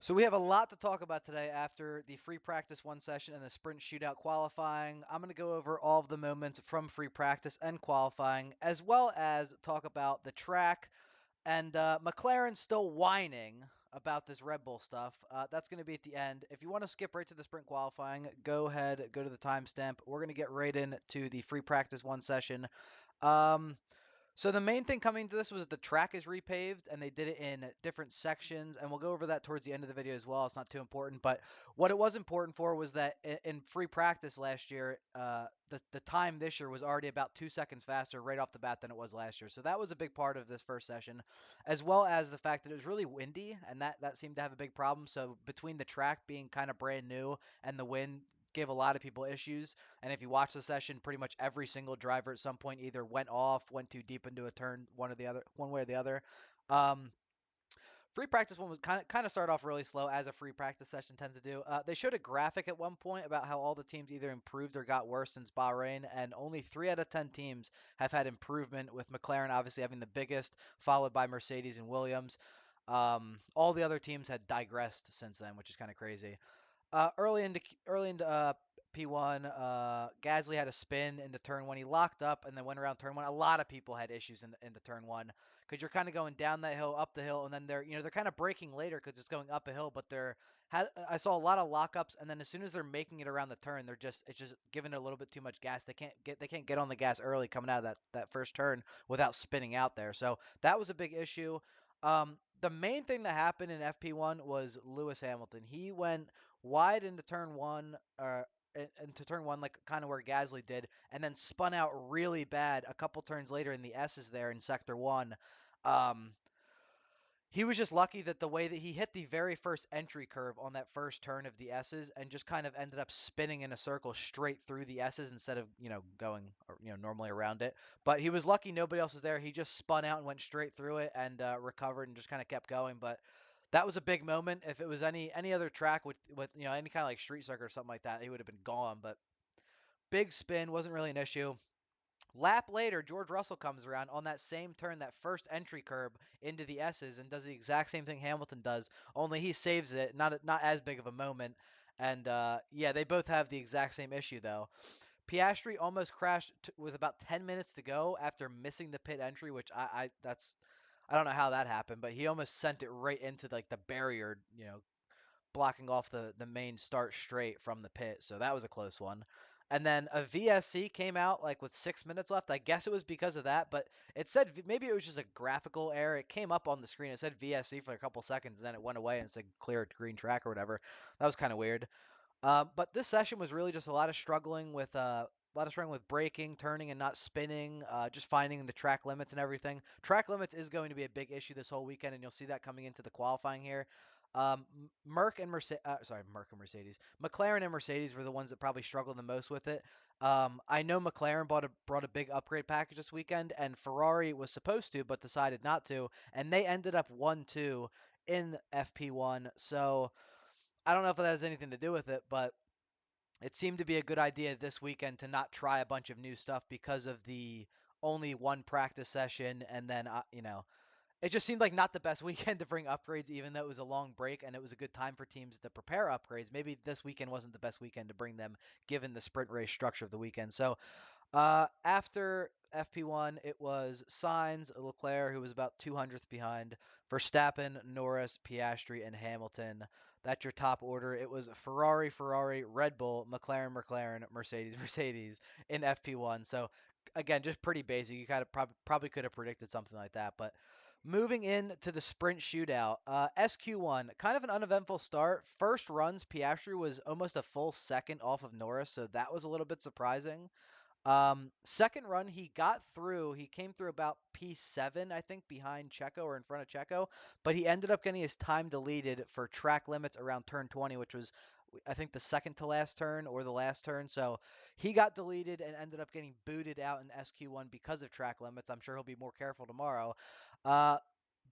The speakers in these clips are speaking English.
So we have a lot to talk about today after the free practice one session and the sprint shootout qualifying. I'm going to go over all of the moments from free practice and qualifying, as well as talk about the track and McLaren still whining about this Red Bull stuff. That's going to be at the end. If you want to skip right to the sprint qualifying, go ahead, go to the timestamp. We're going to get right into the free practice one session. Um, so the main thing coming to this was the track is repaved, and they did it in different sections, and we'll go over that towards the end of the video as well. It's not too important, but what it was important for was that in free practice last year, the time this year was already about 2 seconds faster right off the bat than it was last year. So that was a big part of this first session, as well as the fact that it was really windy, and that seemed to have a big problem. So between the track being kind of brand new and the wind gave a lot of people issues. And if you watch the session, pretty much every single driver at some point either went off, went too deep into a turn, one way or the other. Um, Free practice one was kind of started off really slow, as a free practice session tends to do. They showed a graphic at one point about how all the teams either improved or got worse since Bahrain, and only 3 out of 10 teams have had improvement, with McLaren obviously having the biggest, followed by Mercedes and Williams. All the other teams had digressed since then, which is kind of crazy. Early into P1, Gasly had a spin into turn one. He locked up and then went around turn one. A lot of people had issues into turn one because you're kind of going down that hill, up the hill, and then they're kind of braking later because it's going up a hill. But I saw a lot of lockups, and then as soon as they're making it around the turn, it's just giving it a little bit too much gas. They can't get on the gas early coming out of that first turn without spinning out there. So that was a big issue. The main thing that happened in FP1 was Lewis Hamilton. He went wide into turn one, or into turn one, like kind of where Gasly did, and then spun out really bad a couple turns later in the S's there in sector one. Um, he was just lucky that the way that he hit the very first entry curve on that first turn of the S's and just kind of ended up spinning in a circle straight through the S's instead of, going, normally around it. But he was lucky nobody else was there. He just spun out and went straight through it and recovered and just kind of kept going. But that was a big moment. If it was any other track with any kind of like street circuit or something like that, he would have been gone. But big spin wasn't really an issue. Lap later, George Russell comes around on that same turn, that first entry curb into the S's, and does the exact same thing Hamilton does, only he saves it. Not as big of a moment. And yeah, they both have the exact same issue though. Piastri almost crashed with about 10 minutes to go after missing the pit entry, which I don't know how that happened, but he almost sent it right into like the barrier, blocking off the main start straight from the pit. So that was a close one. And then a VSC came out like with 6 minutes left. I guess it was because of that, but it said maybe it was just a graphical error. It came up on the screen. It said VSC for a couple seconds, and then it went away and it said clear green track or whatever. That was kind of weird. But this session was really just a lot of struggling with braking, turning, and not spinning. Just finding the track limits and everything. Track limits is going to be a big issue this whole weekend, and you'll see that coming into the qualifying here. Merc and Mercedes. McLaren and Mercedes were the ones that probably struggled the most with it. I know McLaren brought a big upgrade package this weekend, and Ferrari was supposed to, but decided not to, and they ended up 1-2 in FP1. So I don't know if that has anything to do with it, but it seemed to be a good idea this weekend to not try a bunch of new stuff because of the only one practice session, and then it just seemed like not the best weekend to bring upgrades, even though it was a long break and it was a good time for teams to prepare upgrades. Maybe this weekend wasn't the best weekend to bring them, given the sprint race structure of the weekend. So after FP1, it was Sainz, Leclerc, who was about 200th behind, Verstappen, Norris, Piastri, and Hamilton. That's your top order. It was Ferrari, Red Bull, McLaren, Mercedes in FP1. So again, just pretty basic. You kind of probably could have predicted something like that. But moving into the sprint shootout, SQ1, kind of an uneventful start. First runs, Piastri was almost a full second off of Norris, so that was a little bit surprising. Second run, he got through. He came through about P7, I think, behind Checo or in front of Checo, but he ended up getting his time deleted for track limits around turn 20, which was, I think, the second to last turn or the last turn. So he got deleted and ended up getting booted out in SQ1 because of track limits. I'm sure he'll be more careful tomorrow. Uh,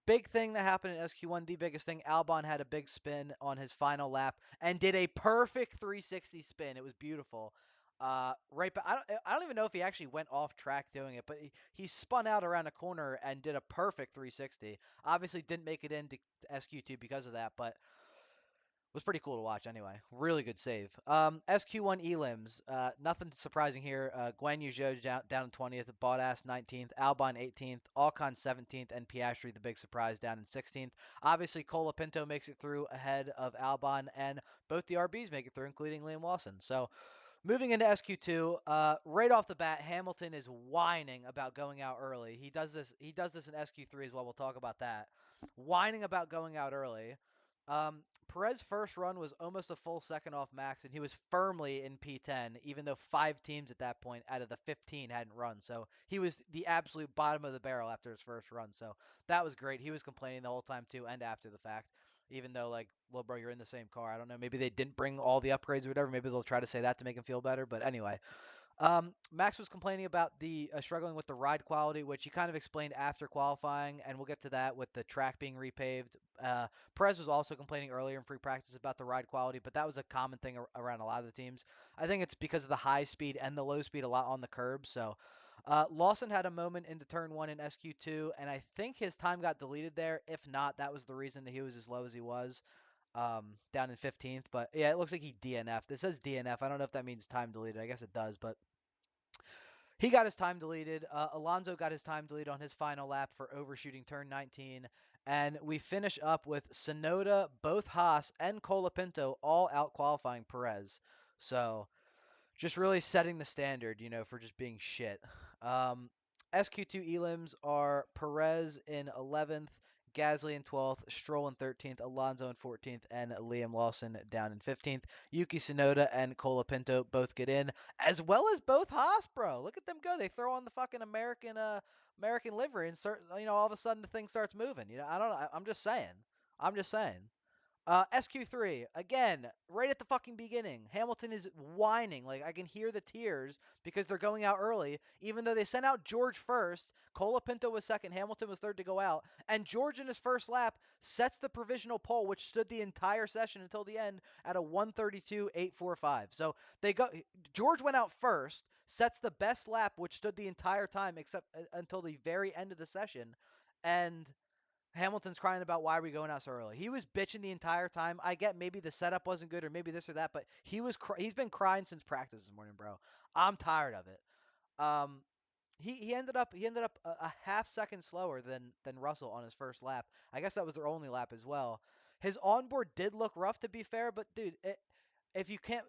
Big thing that happened in SQ1, the biggest thing, Albon had a big spin on his final lap and did a perfect 360 spin. It was beautiful. Right, but I don't even know if he actually went off track doing it, but he spun out around a corner and did a perfect 360. Obviously, didn't make it into SQ2 because of that, but Was pretty cool to watch anyway. Really good save. SQ1 elims. Nothing surprising here. Guan Yu Zhou down in 20th, Bottas 19th, Albon 18th, Ocon 17th, and Piastri, the big surprise, down in 16th. Obviously, Colapinto makes it through ahead of Albon, and both the RBs make it through, including Liam Lawson. So moving into SQ2, right off the bat, Hamilton is whining about going out early. He does this. He does this in SQ3 as well. We'll talk about that. Whining about going out early. Perez's first run was almost a full second off Max, and he was firmly in P10, even though 5 teams at that point out of the 15 hadn't run. So he was the absolute bottom of the barrel after his first run. So that was great. He was complaining the whole time too, and after the fact. Even though, like, well, bro, you're in the same car. I don't know. Maybe they didn't bring all the upgrades or whatever. Maybe they'll try to say that to make him feel better. But anyway, Max was complaining about the struggling with the ride quality, which he kind of explained after qualifying, and we'll get to that with the track being repaved. Perez was also complaining earlier in free practice about the ride quality, but that was a common thing around a lot of the teams. I think it's because of the high speed and the low speed a lot on the curb. So Lawson had a moment into turn 1 in SQ2, and I think his time got deleted there. If not, that was the reason that he was as low as he was. Down in 15th, but yeah, it looks like he DNF'd. It says DNF. I don't know if that means time deleted. I guess it does, but he got his time deleted. Alonso got his time deleted on his final lap for overshooting turn 19. And we finish up with Sonoda, both Haas, and Colapinto all out qualifying Perez. So just really setting the standard, for just being shit. SQ2 elims are Perez in 11th, Gasly in 12th, Stroll in 13th, Alonso in 14th, and Liam Lawson down in 15th. Yuki Tsunoda and Colapinto both get in, as well as both Haas, bro. Look at them go. They throw on the fucking American livery and start, all of a sudden the thing starts moving. I don't know. I'm just saying. I'm just saying. SQ3, again, right at the fucking beginning, Hamilton is whining. Like, I can hear the tears because they're going out early, even though they sent out George first. Colapinto was second. Hamilton was third to go out. And George, in his first lap, sets the provisional pole, which stood the entire session until the end at a 1:32.845. So George went out first, sets the best lap, which stood the entire time except until the very end of the session. And Hamilton's crying about why are we going out so early. He was bitching the entire time. I get maybe the setup wasn't good or maybe this or that, but he's been crying since practice this morning, bro. I'm tired of it. Um, he ended up a half second slower than Russell on his first lap. I guess that was their only lap as well. His onboard did look rough to be fair, but dude, if you can't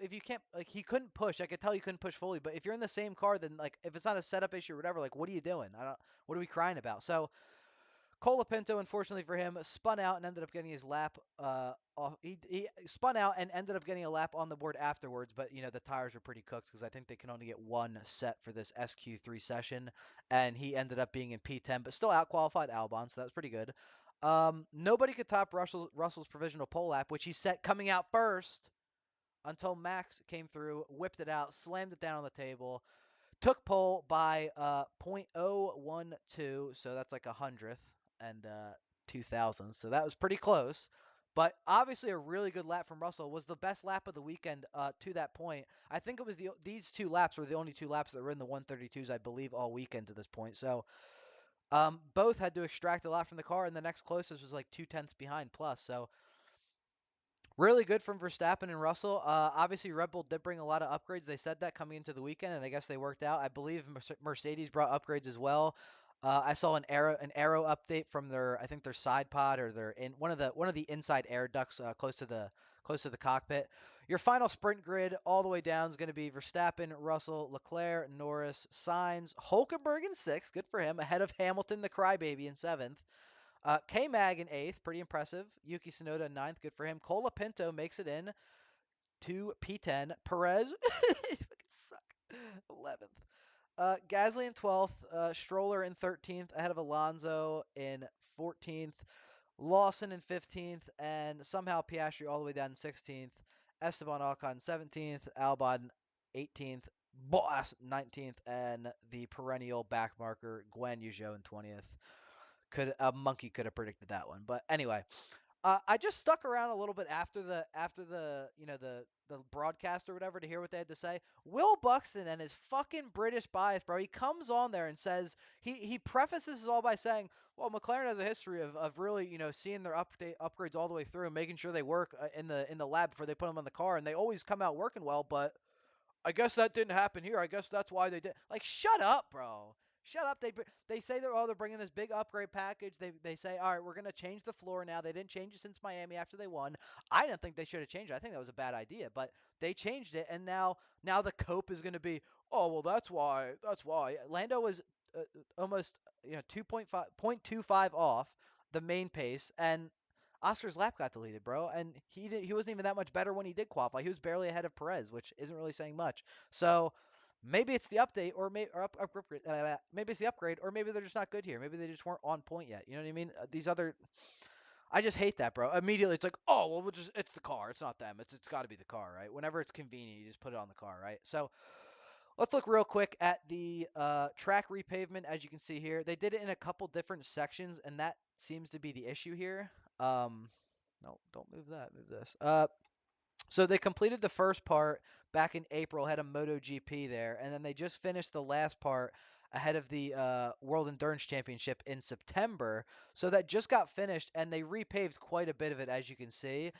like he couldn't push. I could tell he couldn't push fully, but if you're in the same car, then like if it's not a setup issue or whatever, like what are you doing? What are we crying about? So Colapinto, unfortunately for him, spun out and ended up getting his lap off. He spun out and ended up getting a lap on the board afterwards, but the tires were pretty cooked because I think they can only get one set for this SQ3 session, and he ended up being in P10, but still out qualified Albon, so that was pretty good. Nobody could top Russell's provisional pole lap, which he set coming out first until Max came through, whipped it out, slammed it down on the table. Took pole by .012, so that's like 100th and 2,000. So that was pretty close. But obviously a really good lap from Russell. Was the best lap of the weekend to that point. I think it was these 2 laps were the only 2 laps that were in the 132s, I believe, all weekend to this point. So both had to extract a lot from the car, and the next closest was like 2/10 behind plus. So really good from Verstappen and Russell. Obviously, Red Bull did bring a lot of upgrades. They said that coming into the weekend, and I guess they worked out. I believe Mercedes brought upgrades as well. I saw an aero update from I think their side pod or their in one of the inside air ducts close to the cockpit. Your final sprint grid all the way down is going to be Verstappen, Russell, Leclerc, Norris, Sainz, Hulkenberg in 6th, good for him, ahead of Hamilton, the crybaby, in 7th. K-Mag in 8th, pretty impressive. Yuki Tsunoda in 9th, good for him. Colapinto makes it in to P10. Perez, fucking suck, 11th. Gasly in 12th. Stroller in 13th, ahead of Alonso in 14th. Lawson in 15th, and somehow Piastri all the way down in 16th. Esteban Ocon 17th, Albon 18th, Bottas 19th, and the perennial backmarker Guan Yu Zhou in 20th. A monkey could have predicted that one. But anyway, I just stuck around a little bit after the the broadcast or whatever to hear what they had to say. Will Buxton and his fucking British bias, bro. He comes on there and says he prefaces this all by saying, "Well, McLaren has a history of really seeing their upgrades all the way through, and making sure they work in the lab before they put them on the car, and they always come out working well, but." I guess that didn't happen here. I guess that's why they did. Like, shut up, bro. Shut up. They say they're bringing this big upgrade package. They say, all right, we're gonna change the floor now. They didn't change it since Miami after they won. I didn't think they should have changed it. I think that was a bad idea, but they changed it, and now the cope is gonna be, oh well, that's why. That's why Lando was almost 2.5 off the main pace, and Oscar's lap got deleted, bro, and he wasn't even that much better when he did qualify. He was barely ahead of Perez, which isn't really saying much. So maybe it's the update, or maybe it's the upgrade, or maybe they're just not good here. Maybe they just weren't on point yet. You know what I mean? I just hate that, bro. Immediately, it's like, oh well, it's the car. It's not them. It's got to be the car, right? Whenever it's convenient, you just put it on the car, right? So let's look real quick at the track repavement. As you can see here, they did it in a couple different sections, and that seems to be the issue here. No, don't move that. Move this. So they completed the first part back in April, had a MotoGP there, and then they just finished the last part ahead of the World Endurance Championship in September. So that just got finished, and they repaved quite a bit of it, as you can see.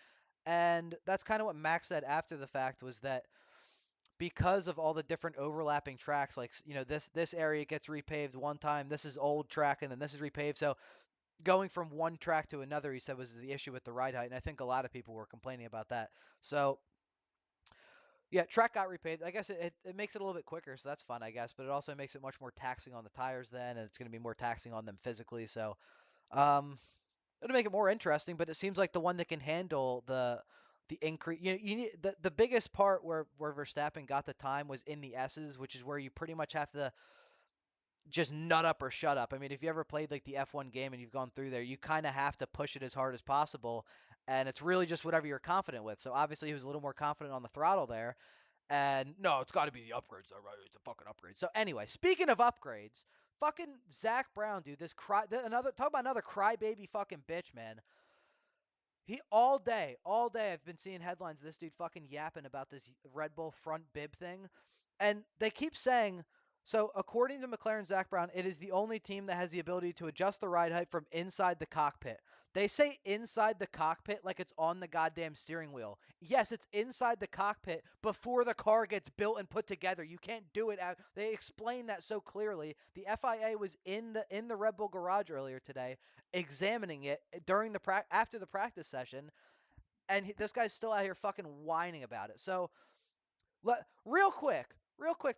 And that's kind of what Max said after the fact, was that because of all the different overlapping tracks, like this area gets repaved one time, this is old track, and then this is repaved. So going from one track to another, he said, was the issue with the ride height, and I think a lot of people were complaining about that. So yeah, track got repaved. I guess it makes it a little bit quicker, so that's fun, I guess. But it also makes it much more taxing on the tires then, and it's going to be more taxing on them physically. So um, it'll make it more interesting. But it seems like the one that can handle the increase. You need the biggest part where Verstappen got the time was in the S's, which is where you pretty much have to just nut up or shut up. I mean, if you ever played like the F1 game and you've gone through there, you kind of have to push it as hard as possible, and it's really just whatever you're confident with. So obviously he was a little more confident on the throttle there, and no, it's got to be the upgrades though, right? It's a fucking upgrade. So anyway, speaking of upgrades, fucking Zach Brown, dude, talk about another crybaby fucking bitch, man. He all day I've been seeing headlines of this dude fucking yapping about this Red Bull front bib thing. And they keep saying, so according to McLaren Zach Brown, it is the only team that has the ability to adjust the ride height from inside the cockpit. They say inside the cockpit like it's on the goddamn steering wheel. Yes, it's inside the cockpit before the car gets built and put together. You can't do it. They explain that so clearly. The FIA was in the Red Bull garage earlier today, examining it during after the practice session, and this guy's still out here fucking whining about it. So real quick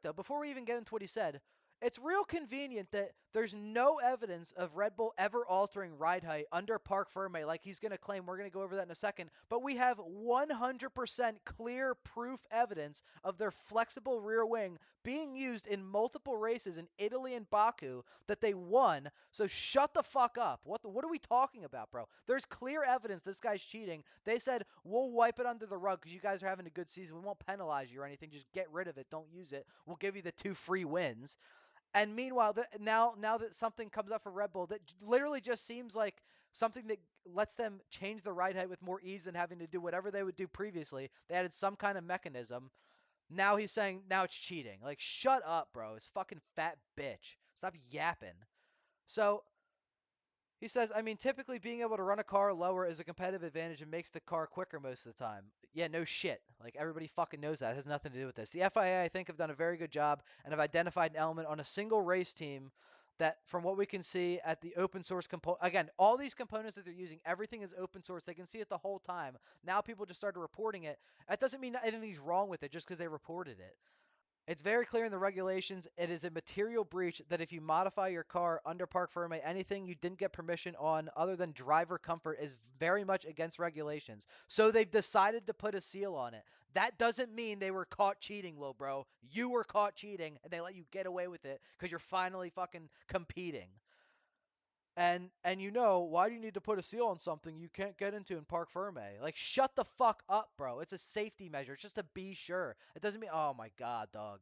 though, before we even get into what he said, it's real convenient that there's no evidence of Red Bull ever altering ride height under Parc Ferme like he's going to claim. We're going to go over that in a second. But we have 100% clear proof evidence of their flexible rear wing being used in multiple races in Italy and Baku that they won. So shut the fuck up. What are we talking about, bro? There's clear evidence this guy's cheating. They said, we'll wipe it under the rug because you guys are having a good season. We won't penalize you or anything. Just get rid of it. Don't use it. We'll give you the 2 free wins. And meanwhile, now that something comes up for Red Bull that literally just seems like something that lets them change the ride height with more ease than having to do whatever they would do previously. They added some kind of mechanism. Now he's saying now it's cheating. Like, shut up, bro. It's fucking fat bitch. Stop yapping. So he says, I mean, typically being able to run a car lower is a competitive advantage and makes the car quicker most of the time. Yeah, no shit. Like, everybody fucking knows that. It has nothing to do with this. The FIA, I think, have done a very good job and have identified an element on a single race team that, from what we can see at the open source component, again, all these components that they're using, everything is open source. They can see it the whole time. Now people just started reporting it. That doesn't mean anything's wrong with it just because they reported it. It's very clear in the regulations. It is a material breach that if you modify your car under Parc Ferme, anything you didn't get permission on other than driver comfort is very much against regulations. So they've decided to put a seal on it. That doesn't mean they were caught cheating, little bro. You were caught cheating and they let you get away with it because you're finally fucking competing. And why do you need to put a seal on something you can't get into in Parc Ferme? Like, shut the fuck up, bro. It's a safety measure. It's just to be sure. It doesn't mean, oh my god, dog.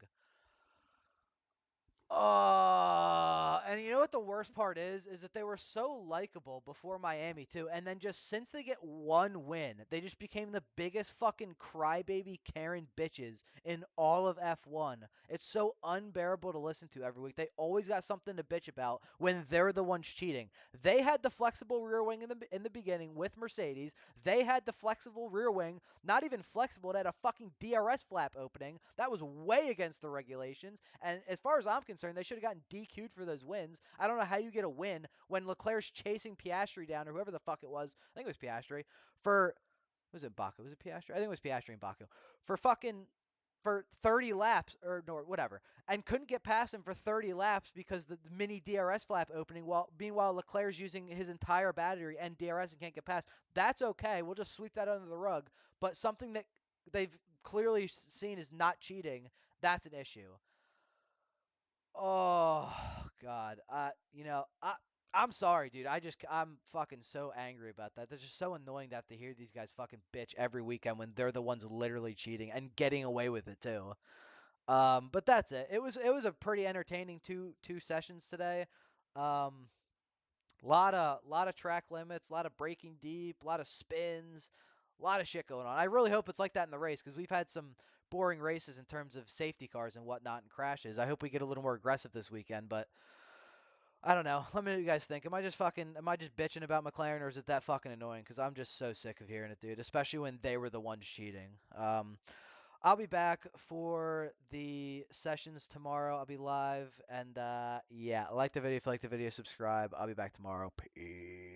And you know what the worst part is that they were so likable before Miami too, and then just since they get one win, they just became the biggest fucking crybaby Karen bitches in all of F1. It's so unbearable to listen to every week. They always got something to bitch about when they're the ones cheating. They had the flexible rear wing in the beginning with Mercedes. They had the flexible rear wing, not even flexible. It had a fucking DRS flap opening. That was way against the regulations. And as far as I'm concerned, they should have gotten DQ'd for those wins. I don't know how you get a win when Leclerc's chasing Piastri down, or whoever the fuck it was. I think it was Piastri. For, was it Baku? Was it Piastri? I think it was Piastri and Baku. For fucking, for 30 laps, or no, whatever, and couldn't get past him for 30 laps because the mini DRS flap opening, while meanwhile Leclerc's using his entire battery and DRS and can't get past. That's okay. We'll just sweep that under the rug. But something that they've clearly seen is not cheating, that's an issue. Oh God. I'm sorry, dude. I'm fucking so angry about that. That's just so annoying to have to hear these guys fucking bitch every weekend when they're the ones literally cheating and getting away with it too. But that's it. It was a pretty entertaining two sessions today. Um, lot of track limits, a lot of braking deep, a lot of spins, a lot of shit going on. I really hope it's like that in the race because we've had some boring races in terms of safety cars and whatnot and crashes. I hope we get a little more aggressive this weekend, but I don't know. Let me know what you guys think. Am I just bitching about McLaren, or is it that fucking annoying? Because I'm just so sick of hearing it, dude. Especially when they were the ones cheating. I'll be back for the sessions tomorrow. I'll be live, and yeah, like the video if you like the video, subscribe. I'll be back tomorrow. Peace.